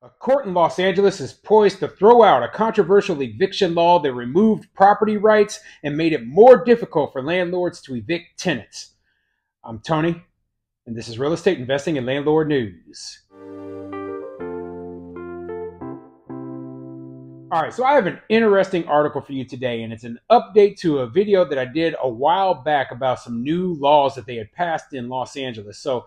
A court in Los Angeles is poised to throw out a controversial eviction law that removed property rights and made it more difficult for landlords to evict tenants. I'm Tony, and this is Real Estate Investing and Landlord News. All right, so I have an interesting article for you today, and it's an update to a video that I did a while back about some new laws that they had passed in Los Angeles. So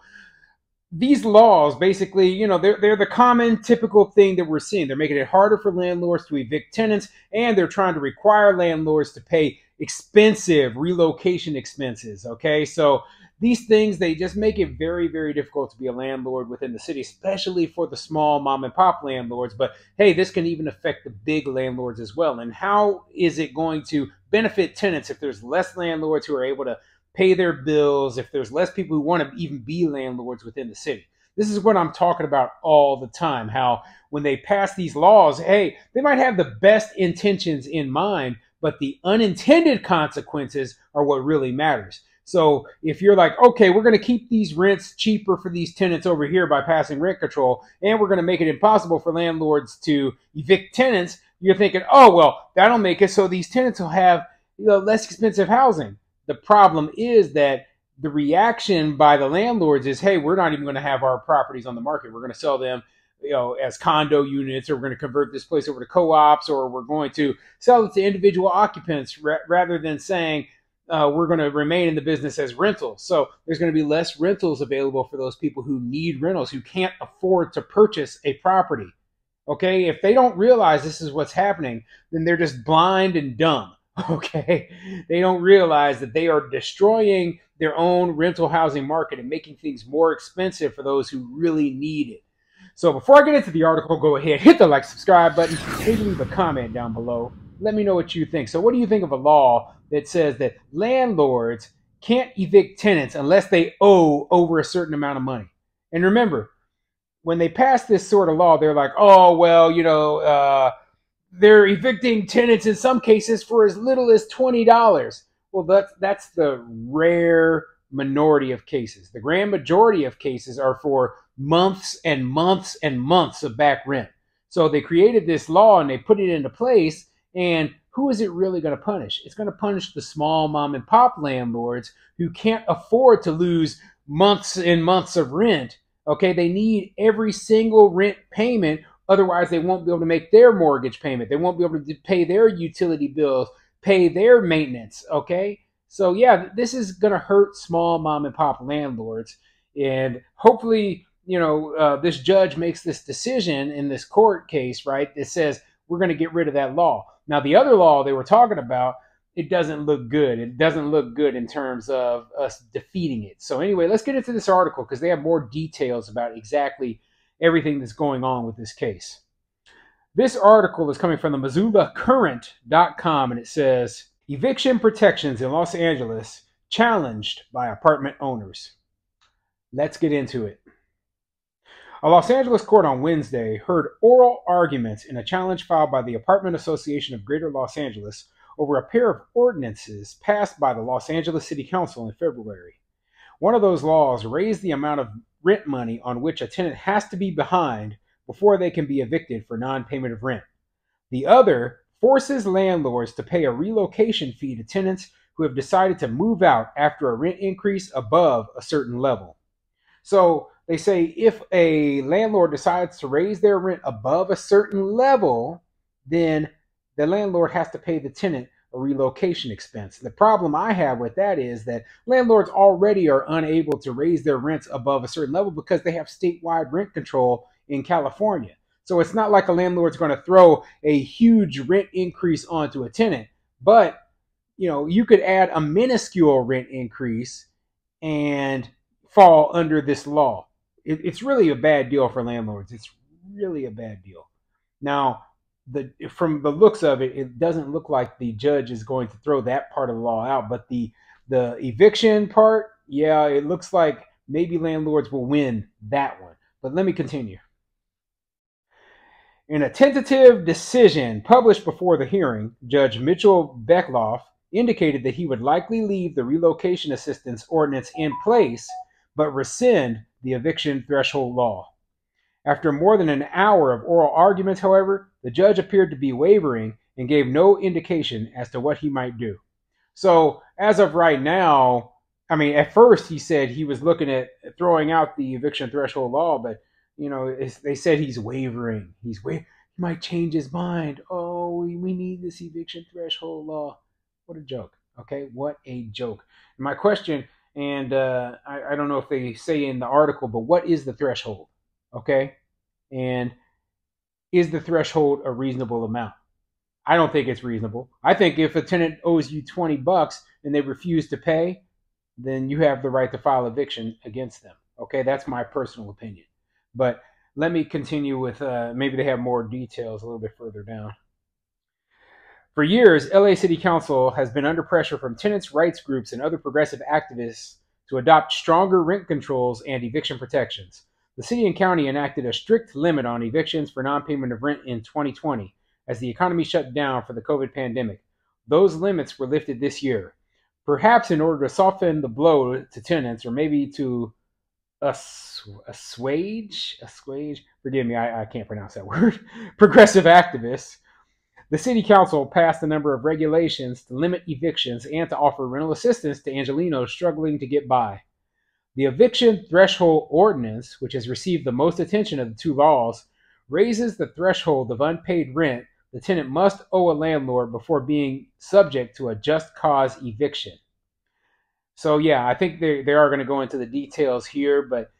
these laws, basically, they're the common, typical thing that we're seeing. They're making it harder for landlords to evict tenants, and they're trying to require landlords to pay expensive relocation expenses, okay? So these things, they just make it very, very difficult to be a landlord within the city, especially for the small mom and pop landlords. But hey, this can even affect the big landlords as well. And how is it going to benefit tenants if there's less landlords who are able to pay their bills, if there's less people who want to even be landlords within the city? This is what I'm talking about all the time, how when they pass these laws, hey, they might have the best intentions in mind, but the unintended consequences are what really matters. So if you're like, okay, we're going to keep these rents cheaper for these tenants over here by passing rent control, and we're going to make it impossible for landlords to evict tenants, you're thinking, oh, well, that'll make it so these tenants will have less expensive housing. The problem is that the reaction by the landlords is, hey, we're not even going to have our properties on the market. We're going to sell them as condo units, or we're going to convert this place over to co-ops, or we're going to sell it to individual occupants rather than saying we're going to remain in the business as rentals. So there's going to be less rentals available for those people who need rentals, who can't afford to purchase a property. Okay, if they don't realize this is what's happening, then they're just blind and dumb. Okay, they don't realize that they are destroying their own rental housing market and making things more expensive for those who really need it. So before I get into the article, go ahead, hit the like, subscribe button, maybe leave a comment down below. Let me know what you think. So what do you think of a law that says that landlords can't evict tenants unless they owe over a certain amount of money? And remember, when they pass this sort of law, they're like, oh, well, they're evicting tenants in some cases for as little as $20. Well, that's the rare minority of cases. The grand majority of cases are for months and months and months of back rent. So they created this law and they put it into place. And who is it really going to punish? It's going to punish the small mom and pop landlords who can't afford to lose months and months of rent. Okay, they need every single rent payment. Otherwise, they won't be able to make their mortgage payment. They won't be able to pay their utility bills, pay their maintenance, okay? So, yeah, this is going to hurt small mom and pop landlords. And hopefully, this judge makes this decision in this court case, right, that says we're going to get rid of that law. Now, the other law they were talking about, it doesn't look good. It doesn't look good in terms of us defeating it. So anyway, let's get into this article because they have more details about exactly everything that's going on with this case. This article is coming from the MissoulaCurrent.com, and it says, eviction protections in Los Angeles challenged by apartment owners. Let's get into it. A Los Angeles court on Wednesday heard oral arguments in a challenge filed by the Apartment Association of Greater Los Angeles over a pair of ordinances passed by the Los Angeles City Council in February. One of those laws raised the amount of rent money on which a tenant has to be behind before they can be evicted for non-payment of rent. The other forces landlords to pay a relocation fee to tenants who have decided to move out after a rent increase above a certain level. So they say if a landlord decides to raise their rent above a certain level, then the landlord has to pay the tenant a relocation expense. The problem I have with that is that landlords already are unable to raise their rents above a certain level because they have statewide rent control in California. So it's not like a landlord's going to throw a huge rent increase onto a tenant, but you could add a minuscule rent increase and fall under this law. It's really a bad deal for landlords. It's really a bad deal. Now, from the looks of it, it doesn't look like the judge is going to throw that part of the law out. But the eviction part, yeah, it looks like maybe landlords will win that one. But let me continue. In a tentative decision published before the hearing, Judge Mitchell Beckloff indicated that he would likely leave the relocation assistance ordinance in place, but rescind the eviction threshold law. After more than an hour of oral arguments, however, the judge appeared to be wavering and gave no indication as to what he might do. So, as of right now, I mean, at first he said he was looking at throwing out the eviction threshold law, but they said he's wavering. He might change his mind. Oh, we need this eviction threshold law. What a joke. Okay, what a joke. My question, and I don't know if they say in the article, but what is the threshold? Okay, and is the threshold a reasonable amount? I don't think it's reasonable. I think if a tenant owes you $20 and they refuse to pay, then you have the right to file eviction against them. Okay, that's my personal opinion. But let me continue with maybe they have more details a little bit further down. For years, LA City Council has been under pressure from tenants' rights groups and other progressive activists to adopt stronger rent controls and eviction protections. The city and county enacted a strict limit on evictions for non-payment of rent in 2020 as the economy shut down for the COVID pandemic. Those limits were lifted this year, perhaps in order to soften the blow to tenants or maybe to assuage, forgive me, I can't pronounce that word, progressive activists. The city council passed a number of regulations to limit evictions and to offer rental assistance to Angelenos struggling to get by. The eviction threshold ordinance, which has received the most attention of the two laws, raises the threshold of unpaid rent the tenant must owe a landlord before being subject to a just cause eviction. So yeah, I think they are going to go into the details here, but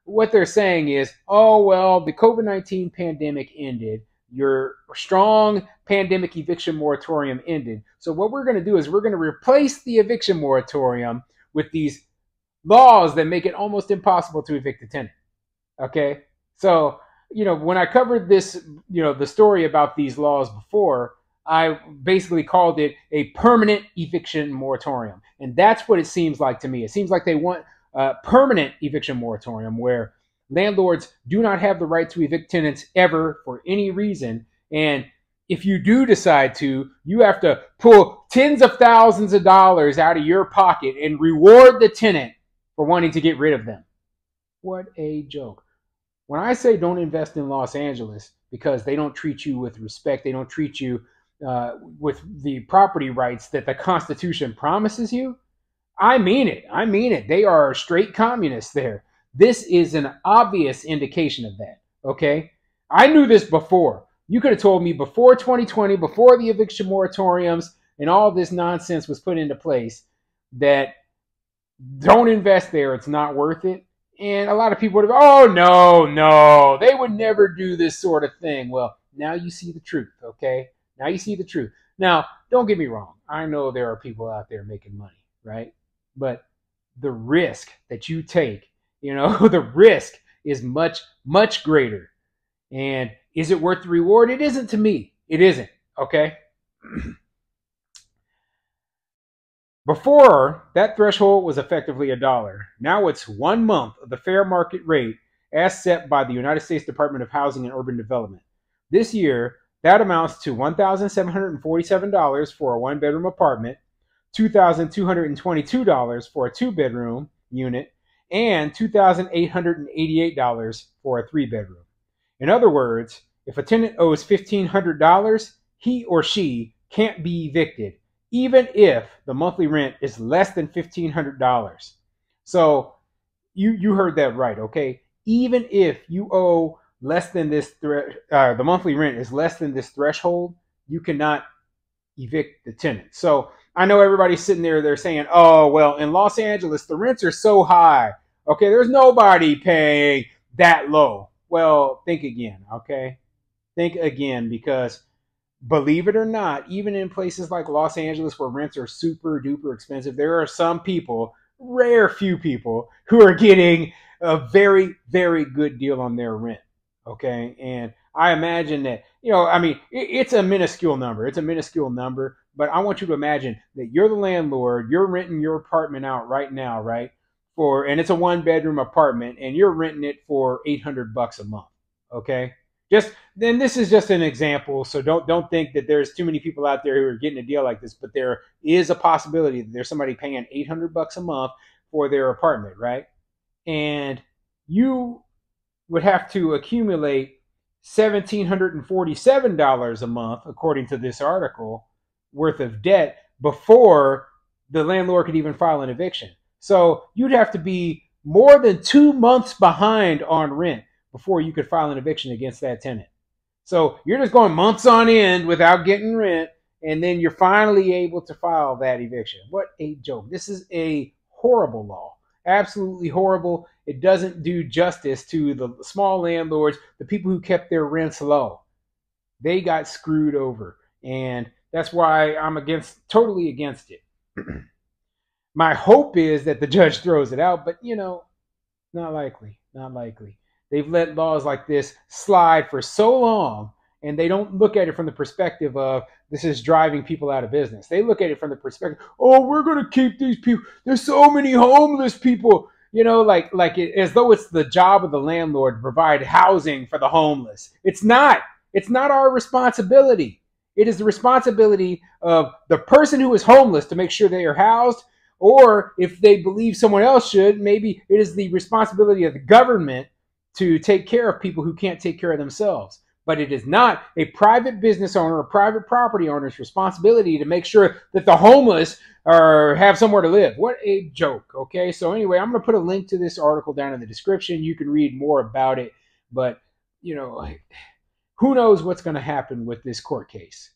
what they're saying is, oh well, the COVID-19 pandemic ended. Your strong pandemic eviction moratorium ended. So what we're going to do is we're going to replace the eviction moratorium with these laws that make it almost impossible to evict a tenant. Okay? So, when I covered this, the story about these laws before, I basically called it a permanent eviction moratorium. And that's what it seems like to me. It seems like they want a permanent eviction moratorium where landlords do not have the right to evict tenants ever for any reason. And if you do decide to, you have to pull tens of thousands of dollars out of your pocket and reward the tenant for wanting to get rid of them. What a joke. When I say don't invest in Los Angeles because they don't treat you with respect, they don't treat you with the property rights that the Constitution promises you, I mean it. I mean it. They are straight communists there. This is an obvious indication of that, okay? I knew this before. You could have told me before 2020, before the eviction moratoriums and all this nonsense was put into place, that don't invest there. It's not worth it. And a lot of people would have, oh, no, they would never do this sort of thing. Well, now you see the truth, okay? Now you see the truth. Now, don't get me wrong. I know there are people out there making money, right? But the risk that you take, the risk is much, much greater. And is it worth the reward? It isn't to me. It isn't, okay? Before, that threshold was effectively $1. Now it's 1 month of the fair market rate as set by the United States Department of Housing and Urban Development. This year, that amounts to $1,747 for a one-bedroom apartment, $2,222 for a two-bedroom unit, and $2,888 for a three-bedroom. In other words, if a tenant owes $1,500, he or she can't be evicted, even if the monthly rent is less than $1,500. So you heard that right, okay? Even if you owe less than this, the monthly rent is less than this threshold, you cannot evict the tenant. So I know everybody's sitting there, they're saying, oh, well, in Los Angeles, the rents are so high. Okay, there's nobody paying that low. Well, think again, okay? Think again, because believe it or not, even in places like Los Angeles where rents are super duper expensive, there are some people, rare few people, who are getting a very, very good deal on their rent. Okay. And I imagine that, it's a minuscule number. It's a minuscule number, but I want you to imagine that you're the landlord, you're renting your apartment out right now, right? And it's a one-bedroom apartment and you're renting it for $800 a month. Okay. Then this is just an example, so don't think that there's too many people out there who are getting a deal like this, but there is a possibility that there's somebody paying $800 a month for their apartment, right? And you would have to accumulate $1,747 a month, according to this article, worth of debt before the landlord could even file an eviction. So you'd have to be more than 2 months behind on rent before you could file an eviction against that tenant. So you're just going months on end without getting rent, and then you're finally able to file that eviction. What a joke. This is a horrible law. Absolutely horrible. It doesn't do justice to the small landlords, the people who kept their rents low. They got screwed over. And that's why I'm totally against it. My hope is that the judge throws it out, but not likely. Not likely. They've let laws like this slide for so long, and they don't look at it from the perspective of this is driving people out of business. They look at it from the perspective, oh, we're going to keep these people. There's so many homeless people, as though it's the job of the landlord to provide housing for the homeless. It's not. It's not our responsibility. It is the responsibility of the person who is homeless to make sure they are housed, or if they believe someone else should, maybe it is the responsibility of the government to take care of people who can't take care of themselves. But it is not a private business owner or private property owner's responsibility to make sure that the homeless have somewhere to live. What a joke, okay? So anyway, I'm going to put a link to this article down in the description. You can read more about it. But, who knows what's going to happen with this court case.